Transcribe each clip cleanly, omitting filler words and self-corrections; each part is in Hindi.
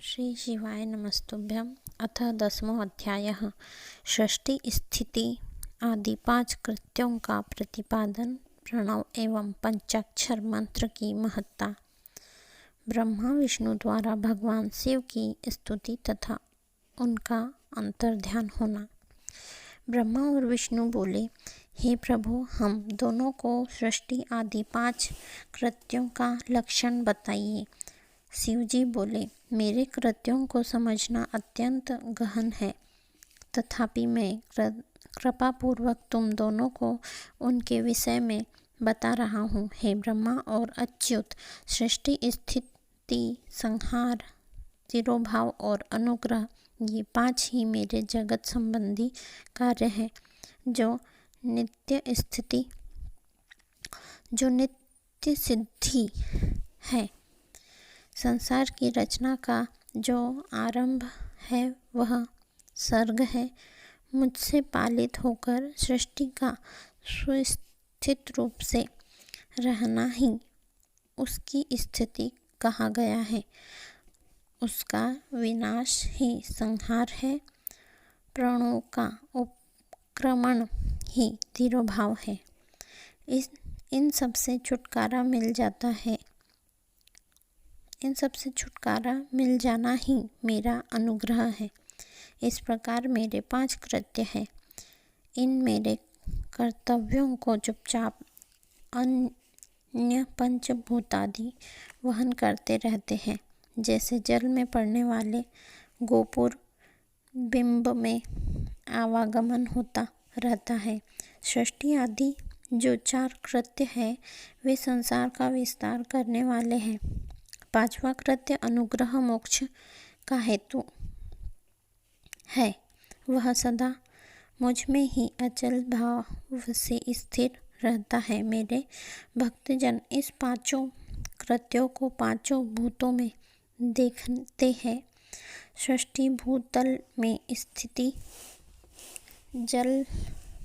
श्री शिवाय नमस्तुभ्यम्। अथ 10वां अध्यायः षष्ठी स्थिति आदि 5 कृत्यों का प्रतिपादन। प्रणव एवं पंचाक्षर मंत्र की महत्ता। ब्रह्मा विष्णु द्वारा भगवान शिव की स्तुति तथा उनका अंतर्ध्यान होना। ब्रह्मा और विष्णु बोले, हे प्रभु, हम दोनों को सृष्टि आदि 5 कृत्यों का लक्षण बताइए। शिवजी बोले, मेरे कृत्यों को समझना अत्यंत गहन है, तथापि मैं कृपापूर्वक तुम दोनों को उनके विषय में बता रहा हूँ। हे ब्रह्मा और अच्युत, सृष्टि, स्थिति, संहार, तिरोभाव और अनुग्रह, ये 5 ही मेरे जगत संबंधी कार्य हैं, जो नित्य सिद्धि है। संसार की रचना का जो आरंभ है वह सर्ग है। मुझसे पालित होकर सृष्टि का सुस्थित रूप से रहना ही उसकी स्थिति कहा गया है। उसका विनाश ही संहार है। प्राणों का उपक्रमण ही तिरोभाव है। इन सब से छुटकारा मिल जाना ही मेरा अनुग्रह है। इस प्रकार मेरे 5 कृत्य हैं। इन मेरे कर्तव्यों को चुपचाप अन्य पंचभूतादि वहन करते रहते हैं। जैसे जल में पड़ने वाले गोपुर बिंब में आवागमन होता रहता है। सृष्टि आदि जो 4 कृत्य है वे संसार का विस्तार करने वाले हैं। 5वां कृत्य अनुग्रह मोक्ष का हेतु है। वह सदा मुझ में ही अचल भाव से स्थिर रहता है। मेरे भक्तजन इस 5 कृत्यों को 5 भूतों में देखते हैं। सृष्टि भूतल में स्थिति, जल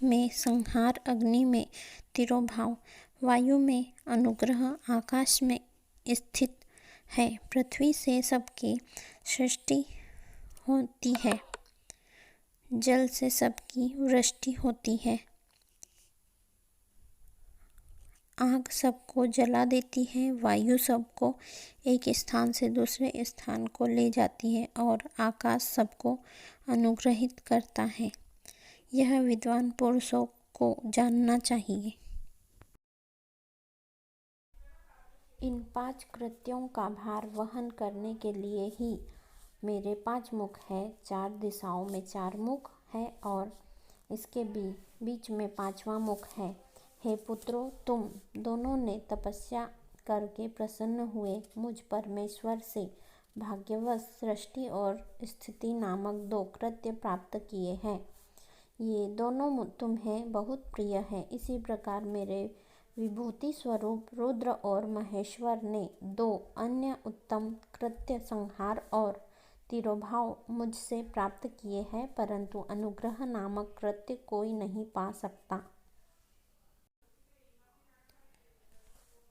में संहार, अग्नि में तिरोभाव, वायु में अनुग्रह, आकाश में स्थित है। पृथ्वी से सबकी सृष्टि होती है। जल से सबकी वृष्टि होती है। आग सबको जला देती है। वायु सबको एक स्थान से दूसरे स्थान को ले जाती है और आकाश सबको अनुग्रहित करता है। यह विद्वान पुरुषों को जानना चाहिए। इन 5 कृत्यों का भार वहन करने के लिए ही मेरे 5 मुख है। 4 दिशाओं में 4 मुख है और इसके बीच में 5वां मुख है। हे पुत्रों, तुम दोनों ने तपस्या करके प्रसन्न हुए मुझ परमेश्वर से भाग्यवश सृष्टि और स्थिति नामक 2 कृत्य प्राप्त किए हैं। ये दोनों तुम्हें बहुत प्रिय है। इसी प्रकार मेरे विभूति स्वरूप रुद्र और महेश्वर ने 2 अन्य उत्तम कृत्य संहार और तिरोभाव मुझसे प्राप्त किए हैं, परंतु अनुग्रह नामक कृत्य कोई नहीं पा सकता।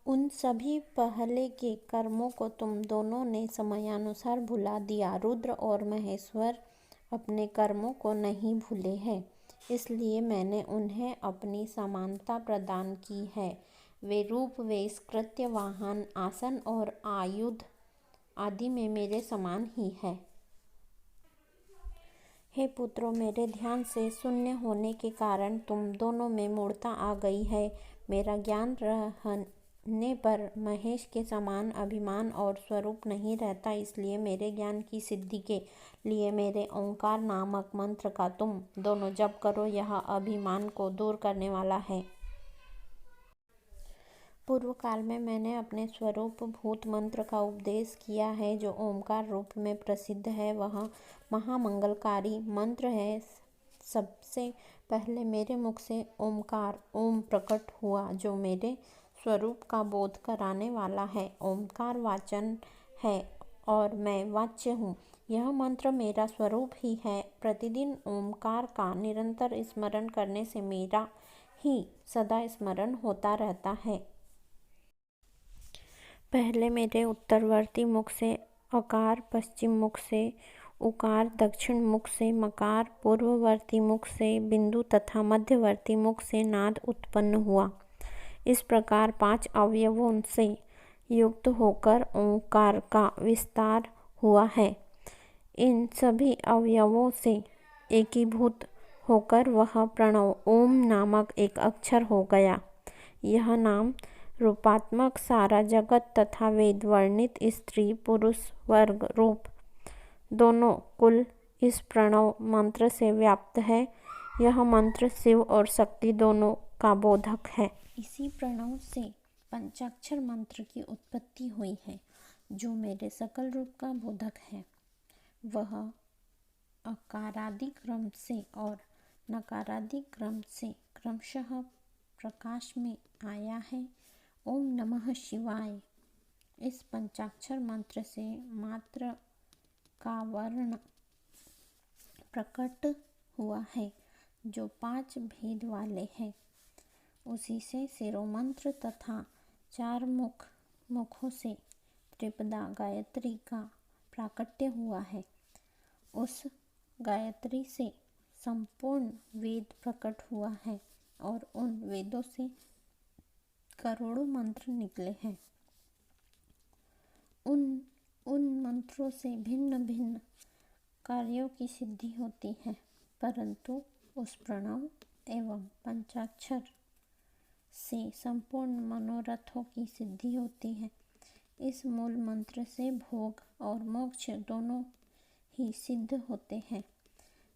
उन सभी पहले के कर्मों को तुम दोनों ने समयानुसार भुला दिया। रुद्र और महेश्वर अपने कर्मों को नहीं भूले हैं, इसलिए मैंने उन्हें अपनी समानता प्रदान की है। वे रूप, वेश, कृत्य, वाहन, आसन और आयुध आदि में मेरे समान ही है। हे पुत्रों, मेरे ध्यान से शून्य होने के कारण तुम दोनों में मूढ़ता आ गई है। मेरा ज्ञान रहने पर महेश के समान अभिमान और स्वरूप नहीं रहता, इसलिए मेरे ज्ञान की सिद्धि के लिए मेरे ओंकार नामक मंत्र का तुम दोनों जप करो। यह अभिमान को दूर करने वाला है। पूर्व काल में मैंने अपने स्वरूप भूत मंत्र का उपदेश किया है, जो ओंकार रूप में प्रसिद्ध है। वह महामंगलकारी मंत्र है। सबसे पहले मेरे मुख से ओंकार ओम प्रकट हुआ, जो मेरे स्वरूप का बोध कराने वाला है। ओंकार वाचन है और मैं वाच्य हूँ। यह मंत्र मेरा स्वरूप ही है। प्रतिदिन ओंकार का निरंतर स्मरण करने से मेरा ही सदा स्मरण होता रहता है। पहले मेरे उत्तरवर्ती मुख से अकार पश्चिम मुख से, उकार दक्षिण मुख से, मकार पूर्ववर्ती मुख से, बिंदु तथा मध्यवर्ती मुख से नाद उत्पन्न हुआ। इस प्रकार 5 अवयवों से युक्त होकर ओंकार का विस्तार हुआ है। इन सभी अवयवों से एकीभूत होकर वह प्रणव ओम नामक एक अक्षर हो गया। यह नाम रूपात्मक सारा जगत तथा वेद वर्णित स्त्री पुरुष वर्ग रूप दोनों कुल इस प्रणव मंत्र से व्याप्त है। यह मंत्र शिव और शक्ति दोनों का बोधक है। इसी प्रणव से पंचाक्षर मंत्र की उत्पत्ति हुई है, जो मेरे सकल रूप का बोधक है। वह अकारादि क्रम से और नकारादि क्रम से क्रमशः प्रकाश में आया है। ओम नमः शिवाय। इस पंचाक्षर मंत्र से मात्र का वर्ण प्रकट हुआ है, जो 5 भेद वाले हैं। उसी से शिरोमंत्र तथा 4 मुखों से त्रिपदा गायत्री का प्राकट्य हुआ है। उस गायत्री से संपूर्ण वेद प्रकट हुआ है और उन वेदों से करोड़ों मंत्र निकले हैं। उन मंत्रों से भिन्न भिन्न कार्यों की सिद्धि होती है, परंतु उस प्रणव एवं पंचाक्षर से संपूर्ण मनोरथों की सिद्धि होती है। इस मूल मंत्र से भोग और मोक्ष दोनों ही सिद्ध होते हैं।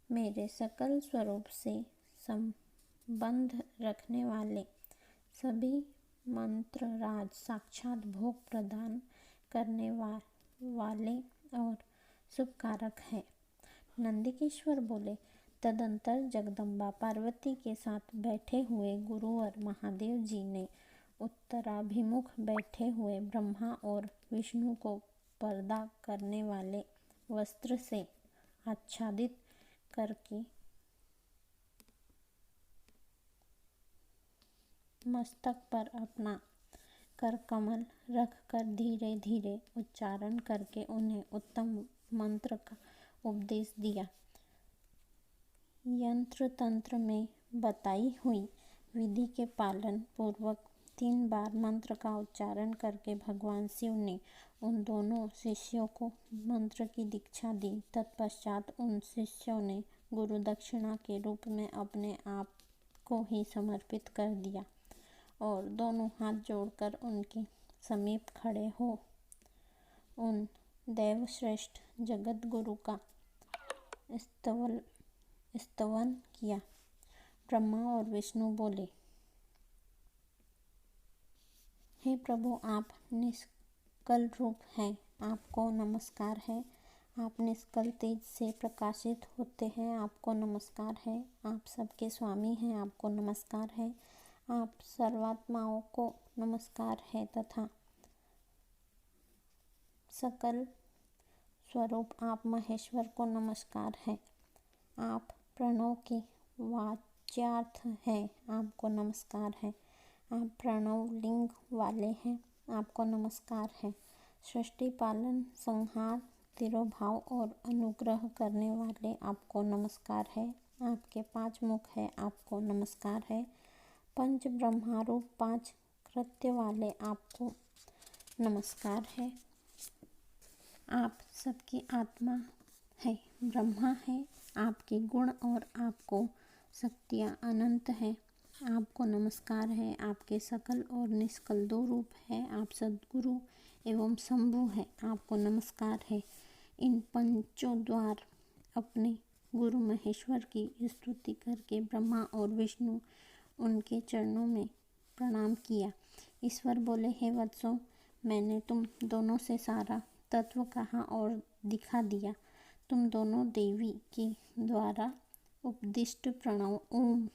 मेरे सकल स्वरूप से संबंध रखने वाले सभी मंत्र राज साक्षात भोग प्रदान करने वाले और शुभकारक है। नंदिकेश्वर बोले, तदंतर जगदम्बा पार्वती के साथ बैठे हुए गुरुवर महादेव जी ने उत्तराभिमुख बैठे हुए ब्रह्मा और विष्णु को पर्दा करने वाले वस्त्र से आच्छादित करके मस्तक पर अपना करकमल रखकर धीरे धीरे उच्चारण करके उन्हें उत्तम मंत्र का उपदेश दिया। यंत्र तंत्र में बताई हुई विधि के पालन पूर्वक 3 बार मंत्र का उच्चारण करके भगवान शिव ने उन दोनों शिष्यों को मंत्र की दीक्षा दी। तत्पश्चात उन शिष्यों ने गुरु दक्षिणा के रूप में अपने आप को ही समर्पित कर दिया और दोनों हाथ जोड़कर उनके समीप खड़े हो उन देवश्रेष्ठ जगत गुरु का स्तवन किया। ब्रह्मा और विष्णु बोले, हे प्रभु, आप निष्कल रूप हैं, आपको नमस्कार है। आप निष्कल तेज से प्रकाशित होते हैं, आपको नमस्कार है। आप सबके स्वामी हैं, आपको नमस्कार है। आप सर्वात्माओं को नमस्कार है तथा सकल स्वरूप आप महेश्वर को नमस्कार है। आप प्रणव के वाच्यार्थ है, आपको नमस्कार है। आप प्रणव लिंग वाले हैं, आपको नमस्कार है। सृष्टि पालन संहार तिरोभाव और अनुग्रह करने वाले आपको नमस्कार है। आपके 5 मुख है, आपको नमस्कार है। पंच ब्रह्मारूप 5 कृत्य वाले आपको नमस्कार है। आप सबकी आत्मा है, ब्रह्मा है। आपके गुण और आपको शक्तियाँ अनंत है, आपको नमस्कार है। आपके सकल और निष्कल 2 रूप है। आप सद्गुरु एवं शंभु है, आपको नमस्कार है। इन पंचों द्वार अपने गुरु महेश्वर की स्तुति करके ब्रह्मा और विष्णु उनके चरणों में प्रणाम किया। ईश्वर बोले, हे वत्सों, मैंने तुम दोनों से सारा तत्व कहा और दिखा दिया। तुम दोनों देवी के द्वारा उपदिष्ट प्रणव ओम,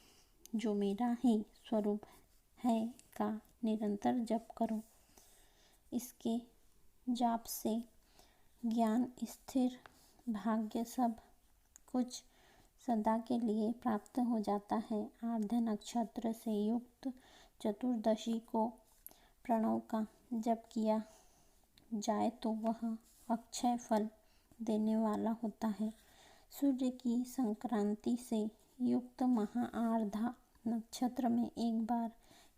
जो मेरा ही स्वरूप है, का निरंतर जप करो। इसके जाप से ज्ञान, स्थिर भाग्य सब कुछ सदा के लिए प्राप्त हो जाता है। आर्द्र नक्षत्र से युक्त चतुर्दशी को प्रणव का जप किया जाए तो वह अक्षय फल देने वाला होता है। सूर्य की संक्रांति से युक्त महाआर्द्रा नक्षत्र में एक बार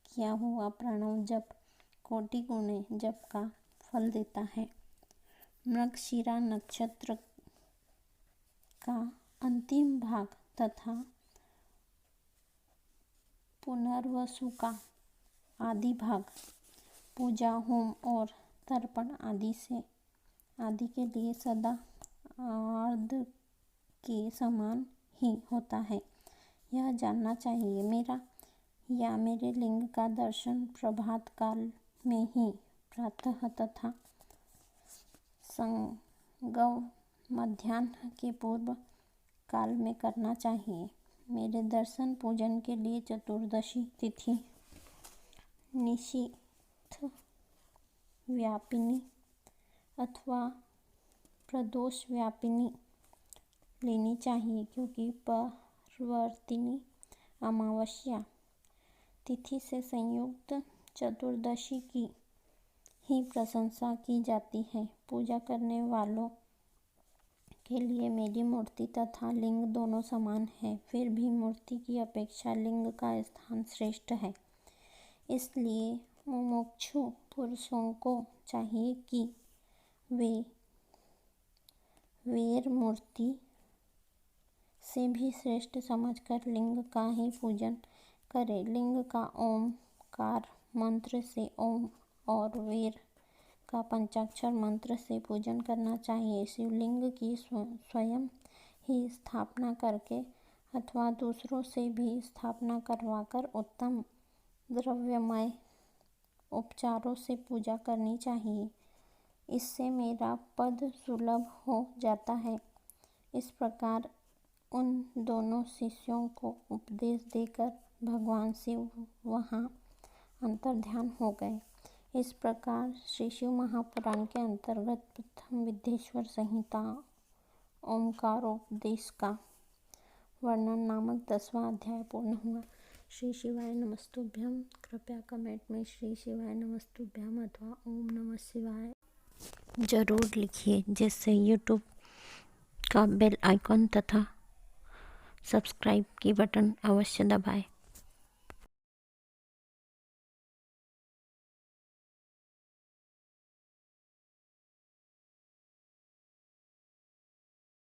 किया हुआ प्रणव जप कोटि गुणे जप का फल देता है। मृगशिरा नक्षत्र का अंतिम भाग तथा पुनर्वसु का आदि भाग पूजा, होम और तर्पण आदि के लिए सदा आर्द्र के समान ही होता है। यह जानना चाहिए। मेरे लिंग का दर्शन प्रभात काल में ही प्रातः तथा संगम मध्याह्न के पूर्व काल में करना चाहिए। मेरे दर्शन पूजन के लिए चतुर्दशी तिथि निशीथ व्यापिनी अथवा प्रदोष व्यापिनी लेनी चाहिए, क्योंकि परवर्तिनी अमावस्या तिथि से संयुक्त चतुर्दशी की ही प्रशंसा की जाती है। पूजा करने वालों के लिए मेरी मूर्ति तथा लिंग दोनों समान है, फिर भी मूर्ति की अपेक्षा लिंग का स्थान श्रेष्ठ है। इसलिए मुमुक्षु पुरुषों को चाहिए कि वे वेर मूर्ति से भी श्रेष्ठ समझकर लिंग का ही पूजन करें। लिंग का ओमकार मंत्र से ओम और वेर का पंचाक्षर मंत्र से पूजन करना चाहिए। शिवलिंग की स्वयं ही स्थापना करके अथवा दूसरों से भी स्थापना करवाकर उत्तम द्रव्यमय उपचारों से पूजा करनी चाहिए। इससे मेरा पद सुलभ हो जाता है। इस प्रकार उन दोनों शिष्यों को उपदेश देकर भगवान शिव वहाँ अंतर्ध्यान हो गए। इस प्रकार श्री शिव महापुराण के अंतर्गत प्रथम विद्येश्वर संहिता ओंकारोपदेश का वर्णन नामक 10वां अध्याय पूर्ण हुआ। श्री शिवाय नमस्तुभ्यम। कृपया कमेंट में श्री शिवाय नमस्तुभ्यम अथवा ओम नमः शिवाय जरूर लिखिए, जिससे यूट्यूब का बेल आइकॉन तथा सब्सक्राइब की बटन अवश्य दबाएं।